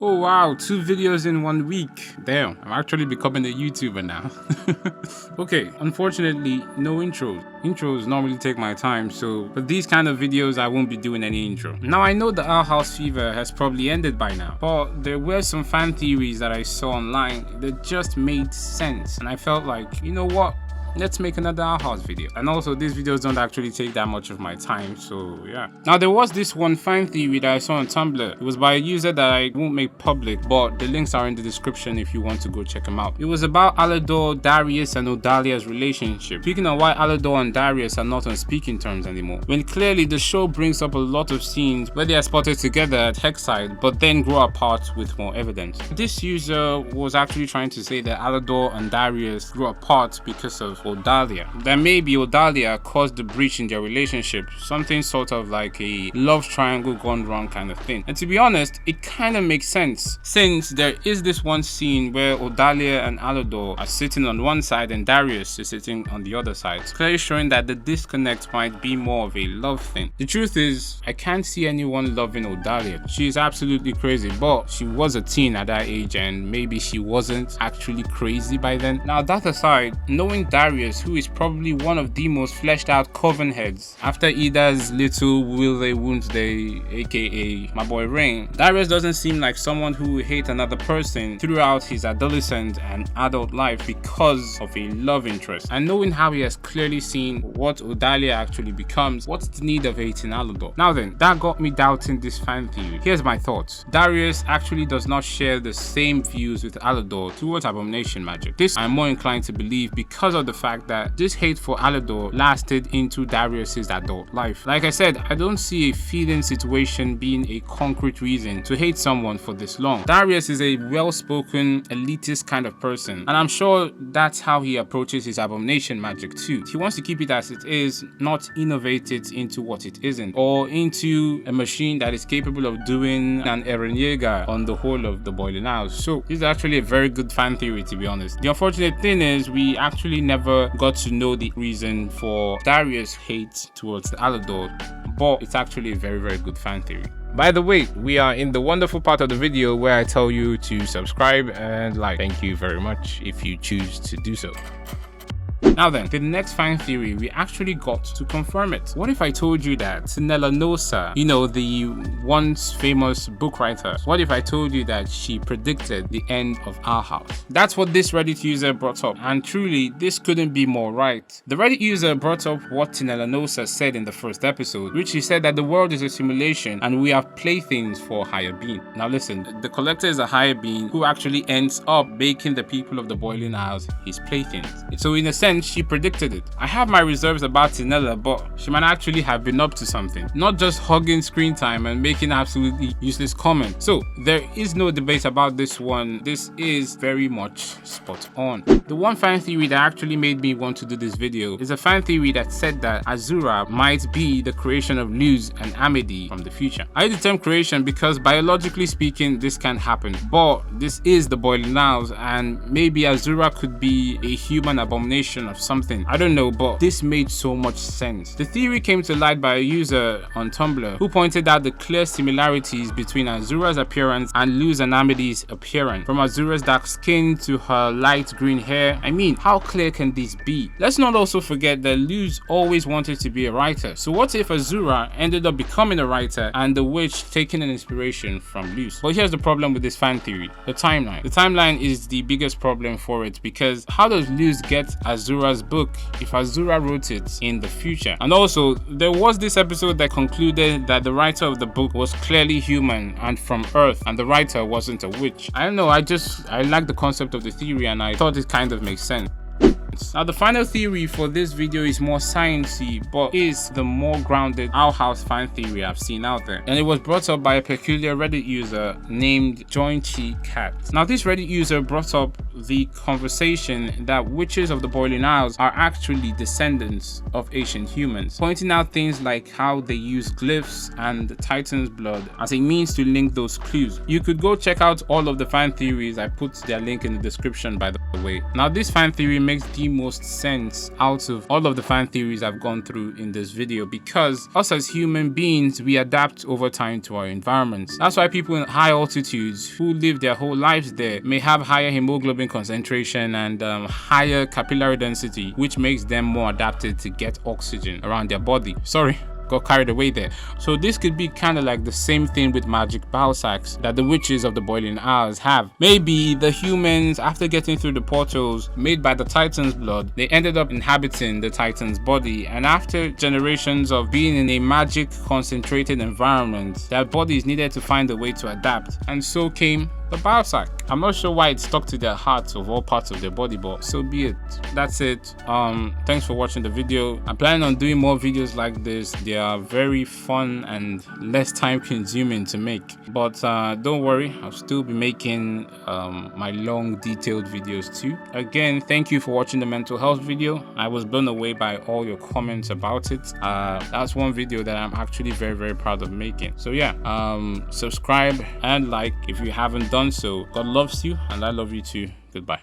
Oh wow, 2 videos in 1 week. Damn, I'm actually becoming a YouTuber now. Okay, unfortunately, no intros. Intros normally take my time, so for these kind of videos, I won't be doing any intro. Now, I know the Owl House fever has probably ended by now, but there were some fan theories that I saw online that just made sense, and I felt like, you know what? Let's make another Owl House video. And also, these videos don't actually take that much of my time, so yeah. Now, there was this one fan theory that I saw on Tumblr. It was by a user that I won't make public, but the links are in the description if you want to go check them out. It was about Alador, Darius, and Odalia's relationship, speaking on why Alador and Darius are not on speaking terms anymore, when clearly the show brings up a lot of scenes where they are spotted together at Hexside, but then grow apart with more evidence. This user was actually trying to say that Alador and Darius grew apart because of Odalia. That maybe Odalia caused the breach in their relationship, something sort of like a love triangle gone wrong kind of thing. And to be honest, it kind of makes sense, since there is this one scene where Odalia and Alador are sitting on one side and Darius is sitting on the other side, clearly showing that the disconnect might be more of a love thing. The truth is, I can't see anyone loving Odalia. She is absolutely crazy, but she was a teen at that age and maybe she wasn't actually crazy by then. Now, that aside, knowing Darius, who is probably one of the most fleshed out coven heads after Ida's little will they won't they, aka my boy Rain, Darius doesn't seem like someone who would hate another person throughout his adolescent and adult life because of a love interest. And knowing how he has clearly seen what Odalia actually becomes, what's the need of hating Alador? Now then, that got me doubting this fan theory. Here's my thoughts. Darius actually does not share the same views with Alador towards abomination magic. This I'm more inclined to believe because of the fact that this hate for Alador lasted into Darius's adult life. Like I said, I don't see a feeling situation being a concrete reason to hate someone for this long. Darius is a well-spoken, elitist kind of person, and I'm sure that's how he approaches his abomination magic too. He wants to keep it as it is, not innovate it into what it isn't, or into a machine that is capable of doing an Eren Yeager on the whole of the Boiling Isles. So this is actually a very good fan theory, to be honest. The unfortunate thing is we actually never got to know the reason for Darius' hate towards Alador, but it's actually a very good fan theory. By the way, we are in the wonderful part of the video where I tell you to subscribe and like. Thank you very much if you choose to do so. Now then, the next fan theory, we actually got to confirm it. What if I told you that Tinella Nosa, you know, the once famous book writer, what if I told you that she predicted the end of Owl House? That's what this Reddit user brought up, and truly, this couldn't be more right. The Reddit user brought up what Tinella Nosa said in the first episode, which she said that the world is a simulation and we have playthings for a higher being. Now listen, the collector is a higher being who actually ends up making the people of the Boiling Isles his playthings. So in a sense, she predicted it. I have my reserves about Tinella, but she might actually have been up to something, not just hogging screen time and making absolutely useless comments. So there is no debate about this one. This is very much spot on. The one fan theory that actually made me want to do this video is a fan theory that said that Azura might be the creation of Luz and Amity from the future. I use the term creation because biologically speaking this can happen, but this is the Boiling Isles and maybe Azura could be a human abomination of something. I don't know, but this made so much sense. The theory came to light by a user on Tumblr who pointed out the clear similarities between Azura's appearance and Luz and Amity's appearance. From Azura's dark skin to her light green hair. I mean, how clear can this be? Let's not also forget that Luz always wanted to be a writer. So what if Azura ended up becoming a writer and the witch taking an inspiration from Luz? But here's the problem with this fan theory. The timeline. The timeline is the biggest problem for it, because how does Luz get Azura's book if Azura wrote it in the future? And also, there was this episode that concluded that the writer of the book was clearly human and from Earth, and the writer wasn't a witch. I don't know, I like the concept of the theory and I thought it kind of makes sense. Now the final theory for this video is more sciencey, but is the more grounded Owl House fan theory I've seen out there, and it was brought up by a peculiar Reddit user named Joinchi Cat. Now this Reddit user brought up the conversation that witches of the Boiling Isles are actually descendants of ancient humans, pointing out things like how they use glyphs and the Titan's blood as a means to link those clues. You could go check out all of the fan theories, I put their link in the description by the way. Now this fan theory makes the me most sense out of all of the fan theories I've gone through in this video, because us as human beings, we adapt over time to our environments. That's why people in high altitudes who live their whole lives there may have higher hemoglobin concentration and higher capillary density, which makes them more adapted to get oxygen around their body. Sorry, got carried away there. So this could be kind of like the same thing with magic bile sacks that the witches of the Boiling Isles have. Maybe the humans, after getting through the portals made by the Titan's blood, they ended up inhabiting the Titan's body, and after generations of being in a magic concentrated environment, their bodies needed to find a way to adapt, and so came the bile sack. I'm not sure why it stuck to their hearts of all parts of their body, but so be it. That's it. Thanks for watching the video. I'm planning on doing more videos like this. They are very fun and less time consuming to make, but don't worry, I'll still be making my long detailed videos too. Again, thank you for watching the mental health video. I was blown away by all your comments about it. That's one video that I'm actually very proud of making. So yeah, subscribe and like if you haven't done so. God loves you and I love you too. Goodbye.